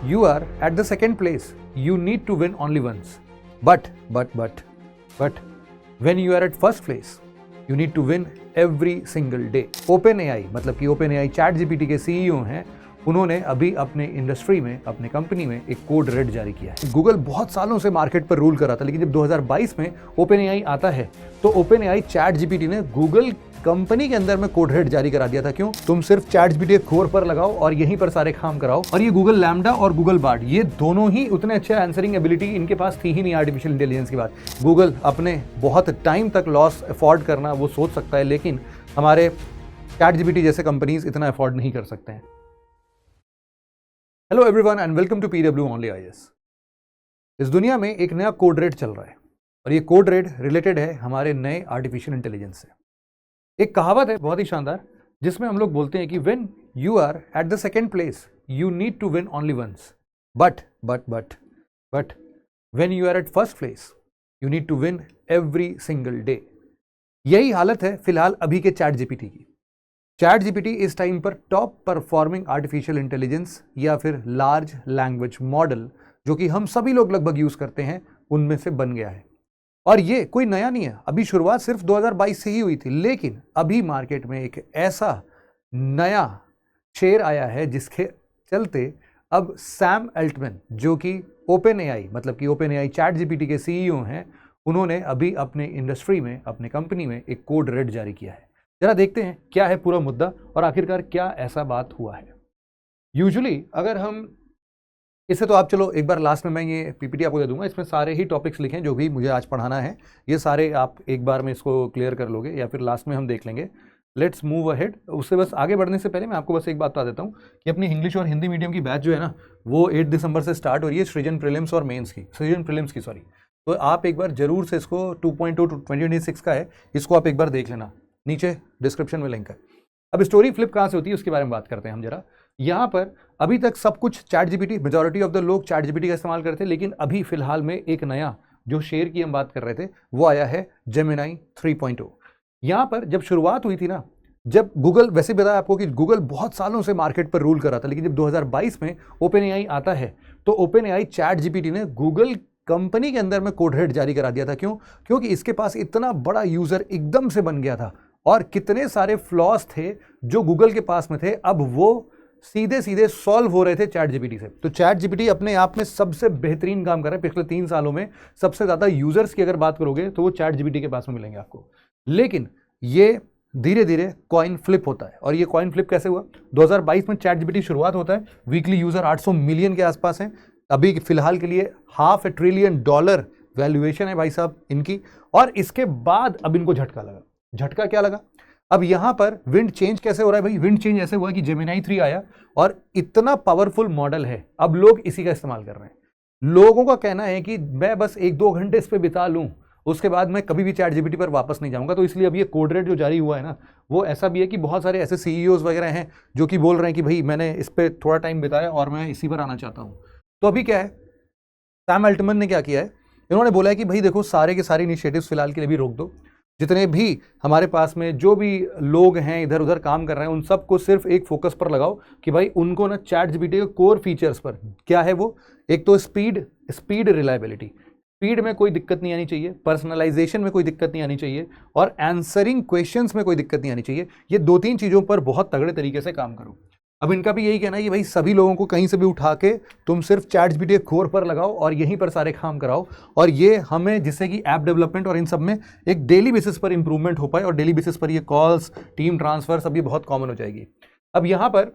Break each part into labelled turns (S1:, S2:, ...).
S1: you are at the second place. You need to win only once. But when you are at first place, you need to win every single day. OpenAI मतलब कि OpenAI ChatGPT के CEO हैं, उन्होंने अभी अपने industry में, अपने company में एक कोड रेड जारी किया है। गूगल बहुत सालों से मार्केट पर रूल कर रहा था, लेकिन जब 2022 में OpenAI आता है तो OpenAI ChatGPT ने गूगल कंपनी के अंदर में कोड रेड जारी करा दिया था। क्यों? तुम सिर्फ ChatGPT खोर पर लगाओ और यहीं पर सारे काम कराओ। और ये गूगल लैम्डा और गूगल बार्ड, ये दोनों ही उतने अच्छे आंसरिंग एबिलिटी इनके पास थी ही नहीं आर्टिफिशियल इंटेलिजेंस की बात। गूगल अपने बहुत टाइम तक लॉस अफोर्ड करना वो सोच सकता है, लेकिन हमारे ChatGPT जैसे कंपनीज इतना अफोर्ड नहीं कर सकते हैं। Hello everyone and welcome to PW only IAS। इस दुनिया में एक नया कोड रेड चल रहा है और ये कोड रेड रिलेटेड है हमारे नए आर्टिफिशियल इंटेलिजेंस से। एक कहावत है बहुत ही शानदार, जिसमें हम लोग बोलते हैं कि when you are at the second place you need to win only once, but when you are at first place you need to win every single day. यही हालत है फिलहाल अभी के ChatGPT की। ChatGPT इस टाइम पर टॉप परफॉर्मिंग आर्टिफिशियल इंटेलिजेंस या फिर लार्ज लैंग्वेज मॉडल जो कि हम सभी लोग लगभग यूज करते हैं उनमें से बन गया है। और ये कोई नया नहीं है, अभी शुरुआत सिर्फ 2022 से ही हुई थी, लेकिन अभी मार्केट में एक ऐसा नया शेर आया है जिसके चलते अब सैम अल्टमैन जो कि OpenAI मतलब कि OpenAI ChatGPT के CEO हैं, उन्होंने अभी अपने इंडस्ट्री में, अपने कंपनी में एक कोड रेड जारी किया है। जरा देखते हैं क्या है पूरा मुद्दा और आखिरकार क्या ऐसा बात हुआ है। यूजुअली अगर हम इससे, तो आप चलो एक बार लास्ट में मैं ये PPT आपको दे दूंगा, इसमें सारे ही टॉपिक्स लिखे हैं जो भी मुझे आज पढ़ाना है, ये सारे आप एक बार में इसको क्लियर कर लोगे या फिर लास्ट में हम देख लेंगे। Let's move ahead. उससे बस आगे बढ़ने से पहले मैं आपको बस एक बात बता देता हूँ कि अपनी इंग्लिश और हिंदी मीडियम की बैच जो है ना, वो 8 दिसंबर से स्टार्ट हो रही है, सृजन प्रीलिम्स और मेंस की, सृजन प्रीलिम्स की सॉरी। तो आप एक बार जरूर से इसको 2.2 2026 का है, इसको आप एक बार देख लेना, नीचे डिस्क्रिप्शन में लिंक है। अब स्टोरी फ्लिप कहाँ से होती है उसके बारे में बात करते हैं हम जरा। यहाँ पर अभी तक सब कुछ ChatGPT, मेजॉरिटी ऑफ द लोग ChatGPT का इस्तेमाल करते हैं, लेकिन अभी फिलहाल में एक नया जो शेर की हम बात कर रहे थे वो आया है Gemini 3.0। यहाँ पर जब शुरुआत हुई थी ना, जब गूगल, वैसे बताया आपको कि गूगल बहुत सालों से मार्केट पर रूल कर रहा था, लेकिन जब 2022 में OpenAI आता है तो OpenAI ChatGPT ने गूगल कंपनी के अंदर में कोड रेड जारी करा दिया था। क्यों? क्योंकि इसके पास इतना बड़ा यूजर एकदम से बन गया था और कितने सारे फ्लॉज थे जो गूगल के पास में थे, अब वो सीधे सीधे सॉल्व हो रहे थे ChatGPT से। तो ChatGPT अपने आप में सबसे बेहतरीन काम कर रहा है। पिछले 3 सालों में सबसे ज्यादा यूजर्स की अगर बात करोगे तो वो ChatGPT के पास में मिलेंगे आपको। लेकिन ये धीरे धीरे कॉइन फ्लिप होता है। और ये कॉइन फ्लिप कैसे हुआ? 2022 में ChatGPT शुरुआत होता है, वीकली यूजर 800 मिलियन के आसपास हैं, अभी फिलहाल के लिए $500 बिलियन वैल्यूएशन है भाई साहब इनकी। और इसके बाद अब इनको झटका लगा। झटका क्या लगा? अब यहां पर विंड चेंज कैसे हो रहा है भाई? विंड चेंज ऐसे हुआ कि Gemini 3 आया और इतना पावरफुल मॉडल है, अब लोग इसी का इस्तेमाल कर रहे हैं। लोगों का कहना है कि मैं बस 1-2 घंटे इस पे बिता लूं, उसके बाद मैं कभी भी ChatGPT पर वापस नहीं जाऊंगा। तो इसलिए अब ये कोड रेड जो जारी हुआ है ना, वो ऐसा भी है कि बहुत सारे ऐसे CEOs वगैरह हैं जो कि बोल रहे हैं कि भाई मैंने इस पर थोड़ा टाइम बिताया और मैं इसी पर आना चाहता हूँ। तो अभी क्या है, सैम अल्टमैन ने क्या किया है, इन्होंने बोला है कि भाई देखो, सारे के सारे इनिशिएटिव्स फिलहाल के लिए भी रोक दो। जितने भी हमारे पास में जो भी लोग हैं इधर उधर काम कर रहे हैं, उन सबको सिर्फ एक फोकस पर लगाओ कि भाई उनको ना ChatGPT के कोर फीचर्स पर, क्या है वो, एक तो स्पीड रिलायबिलिटी, स्पीड में कोई दिक्कत नहीं आनी चाहिए, पर्सनलाइजेशन में कोई दिक्कत नहीं आनी चाहिए और आंसरिंग क्वेश्चंस में कोई दिक्कत नहीं आनी चाहिए। ये 2-3 चीज़ों पर बहुत तगड़े तरीके से काम करो। अब इनका भी यही कहना है कि भाई सभी लोगों को कहीं से भी उठा के तुम सिर्फ ChatGPT के खोर पर लगाओ और यहीं पर सारे काम कराओ, और ये हमें, जिससे कि ऐप डेवलपमेंट और इन सब में एक डेली बेसिस पर इंप्रूवमेंट हो पाए और डेली बेसिस पर ये कॉल्स, टीम ट्रांसफर सब ये बहुत कॉमन हो जाएगी। अब यहाँ पर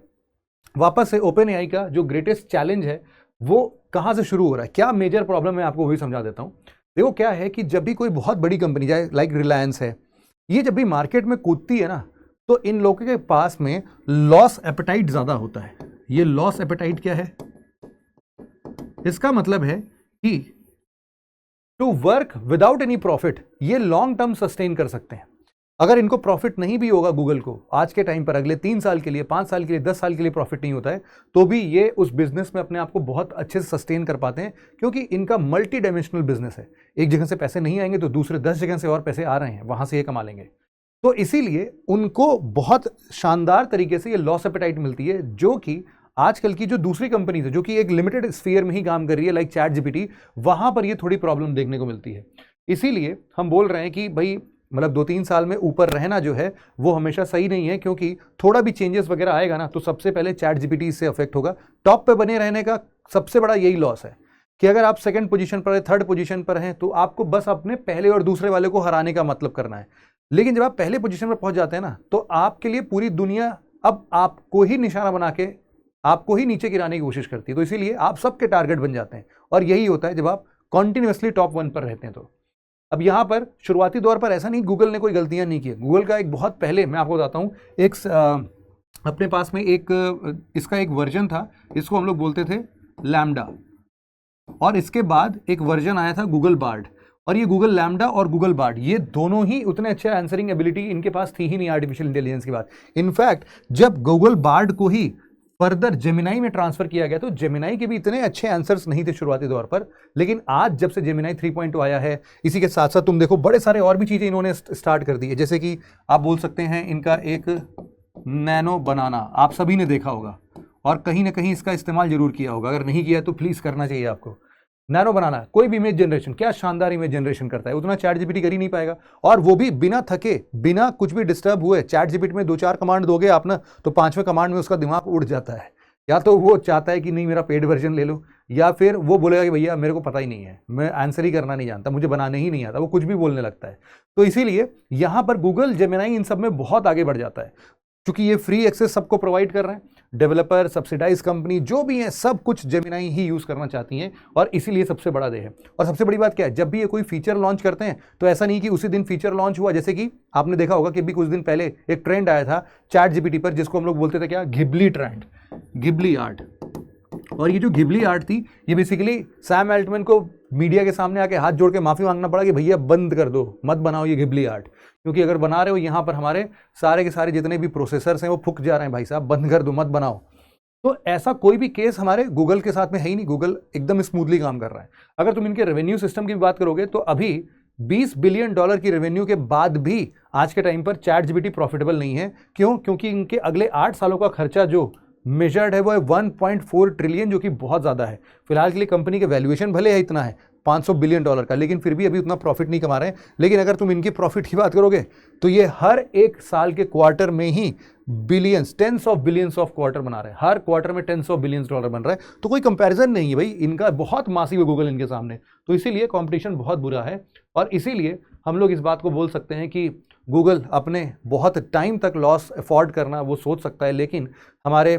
S1: वापस से OpenAI का जो ग्रेटेस्ट चैलेंज है वो कहाँ से शुरू हो रहा है, क्या मेजर प्रॉब्लम है, आपको वही समझा देता हूँ। देखो क्या है कि जब भी कोई बहुत बड़ी कंपनी, चाहे लाइक रिलायंस है, ये जब भी मार्केट में कूदती है ना, तो इन लोगों के पास में लॉस एपेटाइट ज्यादा होता है। ये लॉस एपेटाइट क्या है? इसका मतलब है कि to work without any profit, ये लॉन्ग टर्म सस्टेन कर सकते हैं। अगर इनको प्रॉफिट नहीं भी होगा, गूगल को आज के टाइम पर अगले 3 साल के लिए, 5 साल के लिए, 10 साल के लिए प्रॉफिट नहीं होता है, तो भी ये उस बिजनेस में अपने आप को बहुत अच्छे से सस्टेन कर पाते हैं, क्योंकि इनका मल्टी डायमेंशनल बिजनेस है। एक जगह से पैसे नहीं आएंगे तो दूसरे 10 जगह से और पैसे आ रहे हैं, वहां से ये कमा लेंगे। तो इसीलिए उनको बहुत शानदार तरीके से ये लॉस एपेटाइट मिलती है, जो कि आजकल की जो दूसरी कंपनीज है जो कि एक लिमिटेड स्फीयर में ही काम कर रही है लाइक चैट जीपीटी, वहां पर ये थोड़ी प्रॉब्लम देखने को मिलती है। इसीलिए हम बोल रहे हैं कि भाई मतलब 2-3 साल में ऊपर रहना जो है वो हमेशा सही नहीं है, क्योंकि थोड़ा भी चेंजेस वगैरह आएगा ना तो सबसे पहले चैट जीपीटी इससे अफेक्ट होगा। टॉप पे बने रहने का सबसे बड़ा यही लॉस है कि अगर आप सेकंड पोजीशन पर है, थर्ड पोजीशन पर हैं, तो आपको बस अपने पहले और दूसरे वाले को हराने का मतलब करना है। लेकिन जब आप पहले पोजीशन पर पहुंच जाते हैं ना, तो आपके लिए पूरी दुनिया अब आपको ही निशाना बना के आपको ही नीचे गिराने की कोशिश करती है। तो इसीलिए आप सबके टारगेट बन जाते हैं, और यही होता है जब आप कॉन्टिन्यूसली टॉप 1 पर रहते हैं। तो अब यहां पर शुरुआती दौर पर ऐसा नहीं गूगल ने कोई गलतियां नहीं की। गूगल का एक बहुत पहले मैं आपको बताता हूं, एक अपने पास में एक इसका एक वर्जन था, इसको हम लोग बोलते थे लैम्डा, और इसके बाद एक वर्जन आया था गूगल बार्ड। और ये गूगल लैम्डा और गूगल बार्ड ये दोनों ही उतने अच्छे आंसरिंग एबिलिटी इनके पास थी ही नहीं आर्टिफिशियल इंटेलिजेंस की बात। इनफैक्ट जब गूगल बार्ड को ही फर्दर जेमिनाई में ट्रांसफर किया गया तो जेमिनाई के भी इतने अच्छे आंसर्स नहीं थे शुरुआती दौर पर, लेकिन आज जब से जेमिनाई 3.2 आया है, इसी के साथ साथ तुम देखो बड़े सारे और भी चीजें इन्होंने स्टार्ट कर दी है। जैसे कि आप बोल सकते हैं इनका एक नैनो बनाना, आप सभी ने देखा होगा और कहीं ना कहीं इसका इस्तेमाल जरूर किया होगा, अगर नहीं किया तो प्लीज करना चाहिए आपको। नैनो बनाना कोई भी इमेज जनरेशन, क्या शानदार इमेज जनरेशन करता है, उतना चैट जीपीटी कर ही नहीं पाएगा, और वो भी बिना थके, बिना कुछ भी डिस्टर्ब हुए। चैट जीपीटी में 2-4 कमांड दोगे आप ना, तो 5वें कमांड में उसका दिमाग उड़ जाता है। या तो वो चाहता है कि नहीं मेरा पेड वर्जन ले लो, या फिर वो बोलेगा कि भैया मेरे को पता ही नहीं है, मैं आंसर ही करना नहीं जानता, मुझे बनाने ही नहीं आता, वो कुछ भी बोलने लगता है। तो इसीलिए यहां पर गूगल जेमिनाई इन सब में बहुत आगे बढ़ जाता है, क्योंकि ये फ्री एक्सेस सबको प्रोवाइड कर रहे हैं। डेवलपर, सब्सिडाइज कंपनी जो भी है, सब कुछ जेमिनाई ही यूज करना चाहती हैं, और इसीलिए सबसे बड़ा दे है। और सबसे बड़ी बात क्या है, जब भी ये कोई फीचर लॉन्च करते हैं तो ऐसा नहीं कि उसी दिन फीचर लॉन्च हुआ। जैसे कि आपने देखा होगा कि भी कुछ दिन पहले एक ट्रेंड आया था चैट जीपीटी पर, जिसको हम लोग बोलते थे क्या, घिबली ट्रेंड, घिबली आर्ट। और ये जो घिबली आर्ट थी, ये बेसिकली सैम एल्टमैन को मीडिया के सामने आके हाथ जोड़ के माफी मांगना पड़ा कि भैया बंद कर दो, मत बनाओ ये घिबली आर्ट, क्योंकि अगर बना रहे हो यहाँ पर हमारे सारे के सारे जितने भी प्रोसेसर्स हैं वो फूक जा रहे हैं, भाई साहब बंद कर दो, मत बनाओ। तो ऐसा कोई भी केस हमारे गूगल के साथ में है ही नहीं, गूगल एकदम स्मूथली काम कर रहा है। अगर तुम इनके रेवेन्यू सिस्टम की बात करोगे तो अभी $20 बिलियन की रेवेन्यू के बाद भी आज के टाइम पर चैट जीपीटी प्रॉफिटेबल नहीं है। क्यों? क्योंकि इनके अगले 8 सालों का खर्चा जो मेजर्ड है वो है 1.4 ट्रिलियन, जो कि बहुत ज़्यादा है। फिलहाल के लिए कंपनी के वैल्यूएशन भले है इतना है $500 बिलियन का, लेकिन फिर भी अभी उतना प्रॉफिट नहीं कमा रहे हैं। लेकिन अगर तुम इनकी प्रॉफिट की बात करोगे तो ये हर एक साल के क्वार्टर में ही billions, tens of billions of quarter बना रहे हैं, हर क्वार्टर में $10 ऑफ बिलियंस बन रहा है। तो कोई कंपैरिजन नहीं है भाई, इनका बहुत मासिव है गूगल इनके सामने। तो इसीलिए कंपटीशन बहुत बुरा है, और इसीलिए हम लोग इस बात को बोल सकते हैं कि गूगल अपने बहुत टाइम तक लॉस अफोर्ड करना वो सोच सकता है, लेकिन हमारे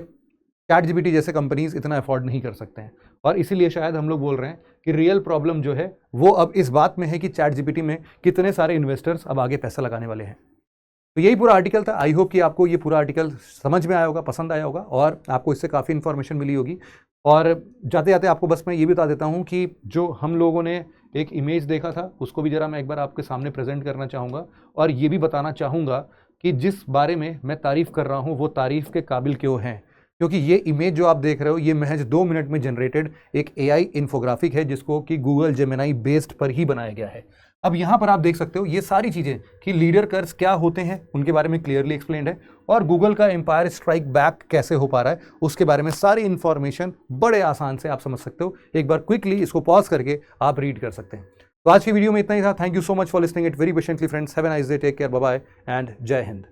S1: चैट जीपीटी जैसे कंपनीज इतना अफोर्ड नहीं कर सकते हैं। और इसीलिए शायद हम लोग बोल रहे हैं कि रियल प्रॉब्लम जो है वो अब इस बात में है कि चैट जीपीटी में कितने सारे इन्वेस्टर्स अब आगे पैसा लगाने वाले हैं। तो यही पूरा आर्टिकल था। आई होप कि आपको ये पूरा आर्टिकल समझ में आया होगा, पसंद आया होगा, और आपको इससे काफ़ी इन्फॉर्मेशन मिली होगी। और जाते जाते आपको बस मैं ये भी बता देता हूँ कि जो हम लोगों ने एक इमेज देखा था उसको भी ज़रा मैं एक बार आपके सामने प्रेजेंट करना चाहूँगा, और ये भी बताना चाहूँगा कि जिस बारे में मैं तारीफ़ कर रहा हूँ वो तारीफ़ के काबिल क्यों हैं। क्योंकि ये इमेज जो आप देख रहे हो ये महज 2 मिनट में जनरेटेड एक AI इन्फोग्राफिक है, जिसको कि गूगल जेमिनाई बेस्ड पर ही बनाया गया है। अब यहाँ पर आप देख सकते हो ये सारी चीज़ें कि लीडर कर्व्स क्या होते हैं उनके बारे में क्लियरली एक्सप्लेन्ड है, और गूगल का एम्पायर स्ट्राइक बैक कैसे हो पा रहा है उसके बारे में सारी इन्फॉर्मेशन बड़े आसान से आप समझ सकते हो। एक बार क्विकली इसको पॉज करके आप रीड कर सकते हैं। तो आज की वीडियो में इतना ही था। Thank you so much for listening it very patiently friends. Have a nice day, take care, bye bye and जय हिंद।